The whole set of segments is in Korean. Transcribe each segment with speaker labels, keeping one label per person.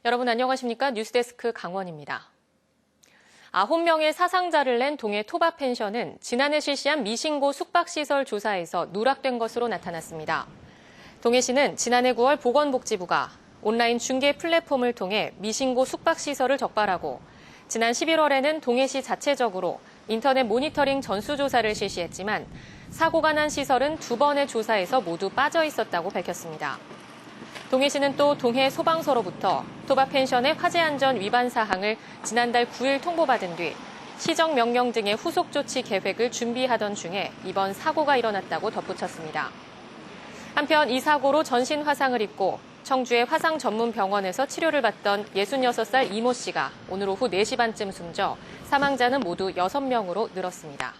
Speaker 1: 여러분 안녕하십니까? 뉴스데스크 강원입니다. 9명의 사상자를 낸 동해 토바 펜션은 지난해 실시한 미신고 숙박시설 조사에서 누락된 것으로 나타났습니다. 동해시는 지난해 9월 보건복지부가 온라인 중개 플랫폼을 통해 미신고 숙박시설을 적발하고 지난 11월에는 동해시 자체적으로 인터넷 모니터링 전수조사를 실시했지만 사고가 난 시설은 2번의 조사에서 모두 빠져 있었다고 밝혔습니다. 동해시는 또 동해 소방서로부터 토바 펜션의 화재 안전 위반 사항을 지난달 9일 통보받은 뒤 시정 명령 등의 후속 조치 계획을 준비하던 중에 이번 사고가 일어났다고 덧붙였습니다. 한편 이 사고로 전신 화상을 입고 청주의 화상 전문 병원에서 치료를 받던 66살 이모 씨가 오늘 오후 4시 반쯤 숨져 사망자는 모두 6명으로 늘었습니다.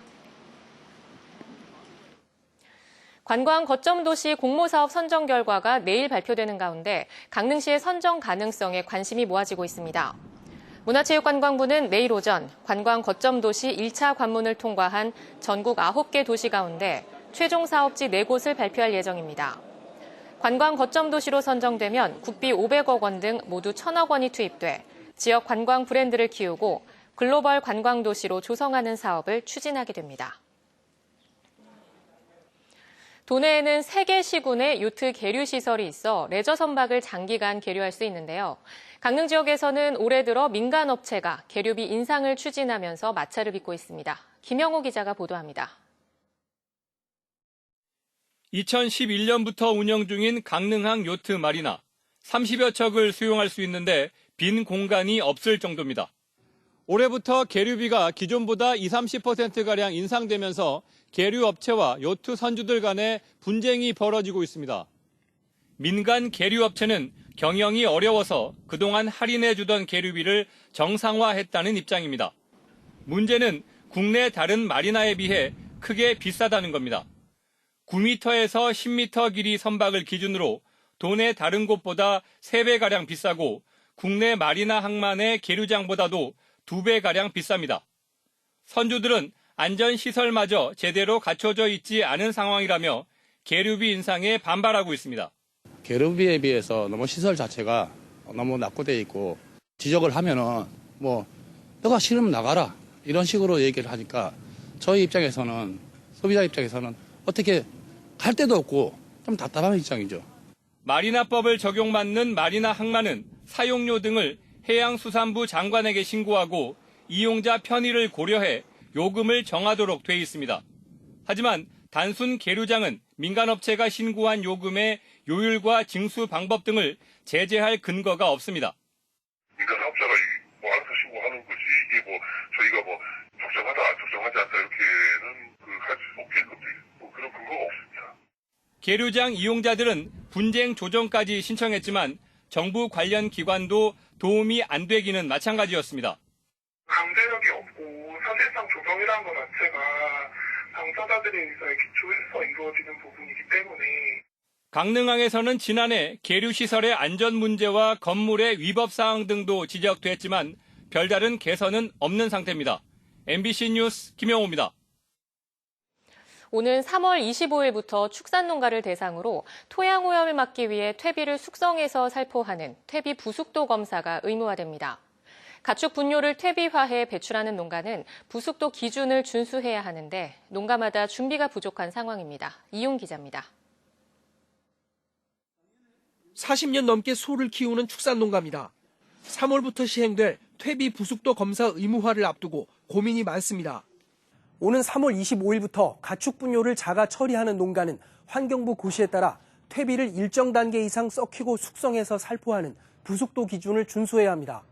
Speaker 1: 관광 거점 도시 공모사업 선정 결과가 내일 발표되는 가운데 강릉시의 선정 가능성에 관심이 모아지고 있습니다. 문화체육관광부는 내일 오전 관광 거점 도시 1차 관문을 통과한 전국 9개 도시 가운데 최종 사업지 4곳을 발표할 예정입니다. 관광 거점 도시로 선정되면 국비 500억 원 등 모두 1,000억 원이 투입돼 지역 관광 브랜드를 키우고 글로벌 관광 도시로 조성하는 사업을 추진하게 됩니다. 도내에는 3개 시군의 요트 계류 시설이 있어 레저 선박을 장기간 계류할 수 있는데요. 강릉 지역에서는 올해 들어 민간 업체가 계류비 인상을 추진하면서 마찰을 빚고 있습니다. 김영호 기자가 보도합니다.
Speaker 2: 2011년부터 운영 중인 강릉항 요트 마리나. 30여 척을 수용할 수 있는데 빈 공간이 없을 정도입니다. 올해부터 계류비가 기존보다 20-30%가량 인상되면서 계류업체와 요트 선주들 간에 분쟁이 벌어지고 있습니다. 민간 계류업체는 경영이 어려워서 그동안 할인해주던 계류비를 정상화했다는 입장입니다. 문제는 국내 다른 마리나에 비해 크게 비싸다는 겁니다. 9m에서 10m 길이 선박을 기준으로 도내 다른 곳보다 3배가량 비싸고 국내 마리나 항만의 계류장보다도 2배가량 비쌉니다. 선주들은 안전시설마저 제대로 갖춰져 있지 않은 상황이라며 계류비 인상에 반발하고 있습니다.
Speaker 3: 계류비에 비해서 너무 시설 자체가 너무 낙후되어 있고 지적을 하면은 너가 싫으면 나가라 이런 식으로 얘기를 하니까 저희 입장에서는 소비자 입장에서는 어떻게 갈 데도 없고 좀 답답한 입장이죠.
Speaker 2: 마리나법을 적용받는 마리나 항만은 사용료 등을 해양수산부 장관에게 신고하고 이용자 편의를 고려해 요금을 정하도록 돼 있습니다. 하지만 단순 계류장은 민간업체가 신고한 요금의 요율과 징수 방법 등을 제재할 근거가 없습니다.
Speaker 4: 민간업자가 알아서 신고하는 거지 이게 저희가 적정하다 적정하지 않다 이렇게는 할 수 없게끔 그런 근거가 없습니다.
Speaker 2: 계류장 이용자들은 분쟁 조정까지 신청했지만 정부 관련 기관도 도움이 안 되기는 마찬가지였습니다.
Speaker 4: 강제력이 없고 사실상 조정이라는 것 자체가 당사자들의 의사에 기초해서 이루어지는 부분이기 때문에
Speaker 2: 강릉항에서는 지난해 계류시설의 안전 문제와 건물의 위법 사항 등도 지적됐지만 별다른 개선은 없는 상태입니다. MBC 뉴스 김영호입니다.
Speaker 1: 오는 3월 25일부터 축산농가를 대상으로 토양오염을 막기 위해 퇴비를 숙성해서 살포하는 퇴비 부숙도 검사가 의무화됩니다. 가축 분뇨를 퇴비화해 배출하는 농가는 부숙도 기준을 준수해야 하는데 농가마다 준비가 부족한 상황입니다. 이용 기자입니다.
Speaker 5: 40년 넘게 소를 키우는 축산농가입니다. 3월부터 시행될 퇴비 부숙도 검사 의무화를 앞두고 고민이 많습니다.
Speaker 6: 오는 3월 25일부터 가축 분뇨를 자가 처리하는 농가는 환경부 고시에 따라 퇴비를 일정 단계 이상 썩히고 숙성해서 살포하는 부숙도 기준을 준수해야 합니다.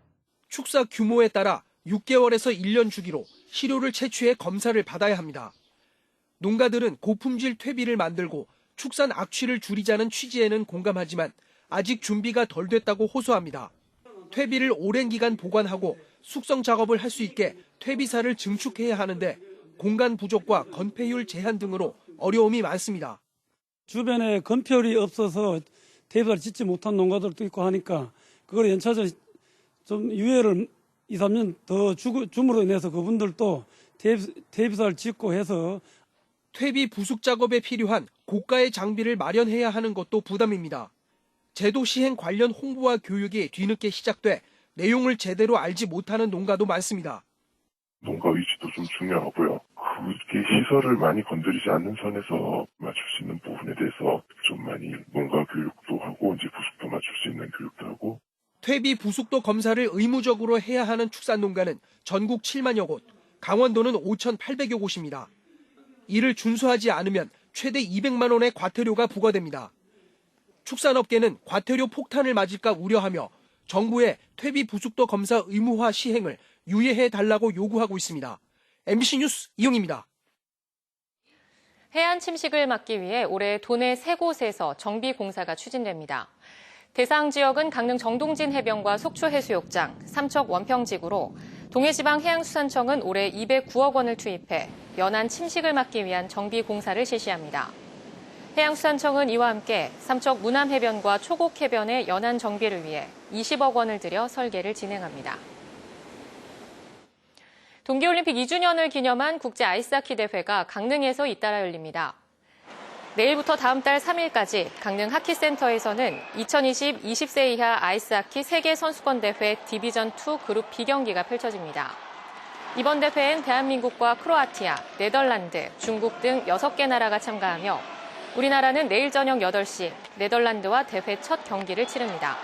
Speaker 5: 축사 규모에 따라 6개월에서 1년 주기로 시료를 채취해 검사를 받아야 합니다. 농가들은 고품질 퇴비를 만들고 축산 악취를 줄이자는 취지에는 공감하지만 아직 준비가 덜 됐다고 호소합니다. 퇴비를 오랜 기간 보관하고 숙성 작업을 할 수 있게 퇴비사를 증축해야 하는데 공간 부족과 건폐율 제한 등으로 어려움이 많습니다.
Speaker 7: 주변에 건폐율이 없어서 퇴비사를 짓지 못한 농가들도 있고 하니까 그걸 연차적으로 좀 유예를 2, 3년 더 줌으로 인해서 그분들도 퇴비사를 짓고 해서
Speaker 5: 퇴비 부숙 작업에 필요한 고가의 장비를 마련해야 하는 것도 부담입니다. 제도 시행 관련 홍보와 교육이 뒤늦게 시작돼 내용을 제대로 알지 못하는 농가도 많습니다.
Speaker 4: 농가 위치도 좀 중요하고요. 그게 시설을 많이 건드리지 않는 선에서 맞출 수 있는 부분에 대해서 좀 많이 농가 교육도 하고 이제 부숙도 맞출 수 있는 교육도 하고.
Speaker 5: 퇴비 부숙도 검사를 의무적으로 해야 하는 축산농가는 전국 7만여 곳, 강원도는 5,800여 곳입니다. 이를 준수하지 않으면 최대 200만 원의 과태료가 부과됩니다. 축산업계는 과태료 폭탄을 맞을까 우려하며 정부의 퇴비 부숙도 검사 의무화 시행을 유예해달라고 요구하고 있습니다. MBC 뉴스 이용입니다.
Speaker 1: 해안 침식을 막기 위해 올해 도내 3곳에서 정비 공사가 추진됩니다. 대상 지역은 강릉 정동진 해변과 속초해수욕장, 삼척 원평지구로 동해지방해양수산청은 올해 209억 원을 투입해 연안 침식을 막기 위한 정비 공사를 실시합니다. 해양수산청은 이와 함께 삼척 문암해변과 초곡해변의 연안 정비를 위해 20억 원을 들여 설계를 진행합니다. 동계올림픽 2주년을 기념한 국제 아이스하키 대회가 강릉에서 잇따라 열립니다. 내일부터 다음 달 3일까지 강릉 하키센터에서는 2020 20세 이하 아이스하키 세계선수권대회 디비전2 그룹 B 경기가 펼쳐집니다. 이번 대회엔 대한민국과 크로아티아, 네덜란드, 중국 등 6개 나라가 참가하며 우리나라는 내일 저녁 8시 네덜란드와 대회 첫 경기를 치릅니다.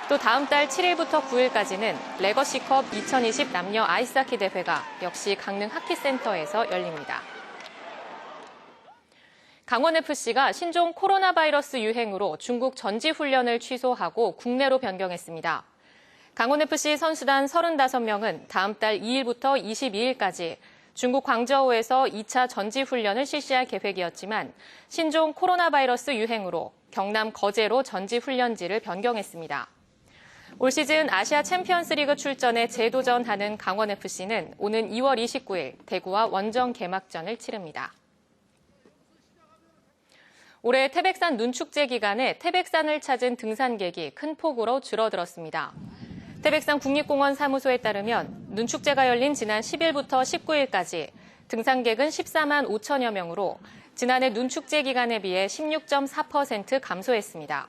Speaker 1: 또 다음 달 7일부터 9일까지는 레거시컵 2020 남녀 아이스하키 대회가 역시 강릉 하키센터에서 열립니다. 강원FC가 신종 코로나 바이러스 유행으로 중국 전지훈련을 취소하고 국내로 변경했습니다. 강원FC 선수단 35명은 다음 달 2일부터 22일까지 중국 광저우에서 2차 전지훈련을 실시할 계획이었지만 신종 코로나 바이러스 유행으로 경남 거제로 전지훈련지를 변경했습니다. 올 시즌 아시아 챔피언스리그 출전에 재도전하는 강원FC는 오는 2월 29일 대구와 원정 개막전을 치릅니다. 올해 태백산 눈축제 기간에 태백산을 찾은 등산객이 큰 폭으로 줄어들었습니다. 태백산 국립공원 사무소에 따르면 눈축제가 열린 지난 10일부터 19일까지 등산객은 14만 5천여 명으로 지난해 눈축제 기간에 비해 16.4% 감소했습니다.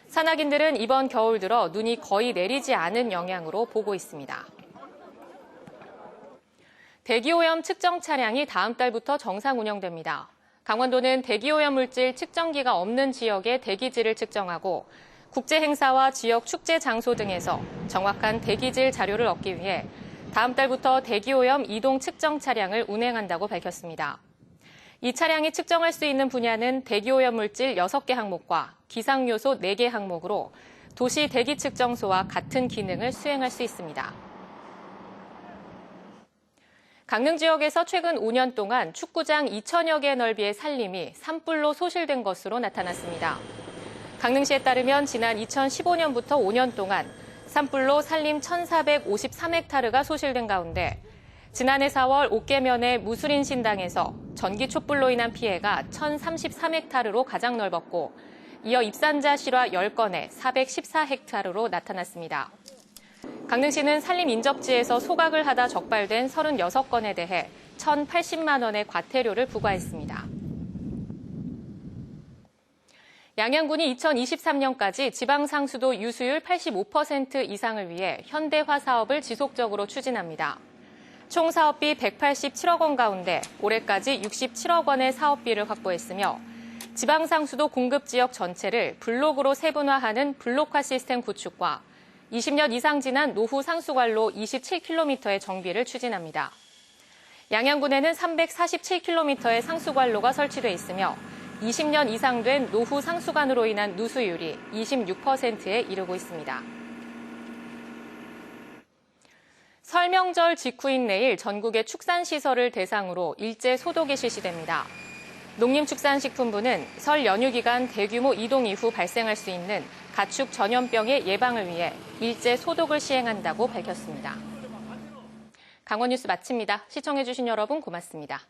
Speaker 1: 산악인들은 이번 겨울 들어 눈이 거의 내리지 않은 영향으로 보고 있습니다. 대기오염 측정 차량이 다음 달부터 정상 운영됩니다. 강원도는 대기오염 물질 측정기가 없는 지역의 대기질을 측정하고 국제 행사와 지역 축제 장소 등에서 정확한 대기질 자료를 얻기 위해 다음 달부터 대기오염 이동 측정 차량을 운행한다고 밝혔습니다. 이 차량이 측정할 수 있는 분야는 대기오염 물질 6개 항목과 기상요소 4개 항목으로 도시 대기 측정소와 같은 기능을 수행할 수 있습니다. 강릉 지역에서 최근 5년 동안 축구장 2천여 개 넓이의 산림이 산불로 소실된 것으로 나타났습니다. 강릉시에 따르면 지난 2015년부터 5년 동안 산불로 산림 1,453헥타르가 소실된 가운데 지난해 4월 옥계면의 무술인 신당에서 전기 촛불로 인한 피해가 1,033헥타르로 가장 넓었고 이어 입산자 실화 10건에 414헥타르로 나타났습니다. 강릉시는 산림 인접지에서 소각을 하다 적발된 36건에 대해 1,080만 원의 과태료를 부과했습니다. 양양군이 2023년까지 지방상수도 유수율 85% 이상을 위해 현대화 사업을 지속적으로 추진합니다. 총 사업비 187억 원 가운데 올해까지 67억 원의 사업비를 확보했으며 지방상수도 공급 지역 전체를 블록으로 세분화하는 블록화 시스템 구축과 20년 이상 지난 노후 상수관로 27km의 정비를 추진합니다. 양양군에는 347km의 상수관로가 설치돼 있으며 20년 이상 된 노후 상수관으로 인한 누수율이 26%에 이르고 있습니다. 설 명절 직후인 내일 전국의 축산시설을 대상으로 일제 소독이 실시됩니다. 농림축산식품부는 설 연휴 기간 대규모 이동 이후 발생할 수 있는 가축 전염병의 예방을 위해 일제 소독을 시행한다고 밝혔습니다. 강원뉴스 마칩니다. 시청해주신 여러분 고맙습니다.